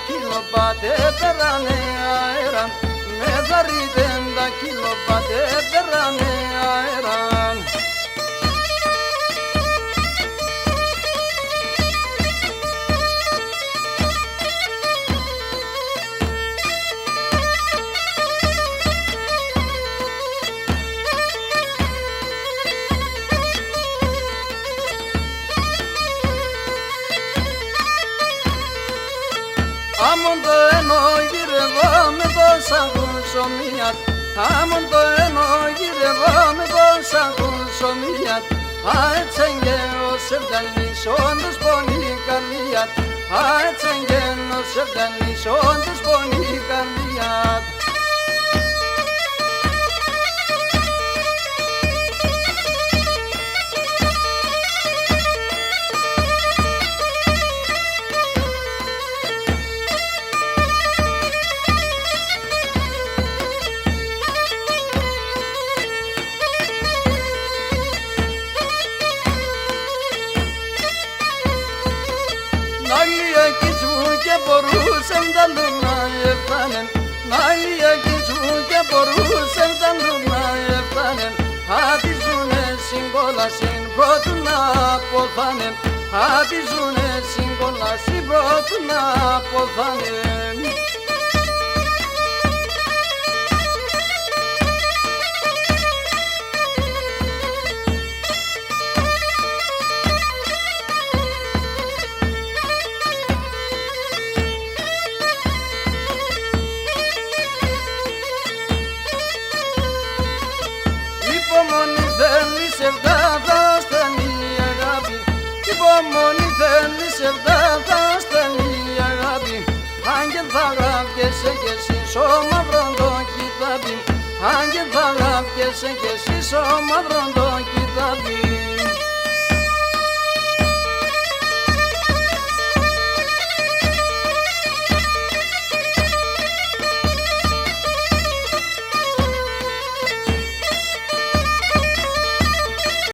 kilobate perane aeran me zaridenda kilobate perane aeran Amondo eno gireva me dosa gulsomiat Amondo eno gireva me dosa gulsomiat Aetsenge o sevdalli sondos boni karliat Aetsenge o sevdalli sondos boni karliat Naliye kiçuke boru sevdalına eftanem Naliye kiçuke boru sevdalına eftanem Hadi zune singolasin brotuna polfanem Hadi zune singolasin brotuna polfanem Υπομονή θέλει σεβδάδα στενή αγάπη Υπομονή θέλει σεβδάδα στενή αγάπη Άγγελ θα γράφκεσαι κι εσύ σώμα βροντό κοιτάπη Άγγελ θα γράφκεσαι κι εσύ σώμα βροντό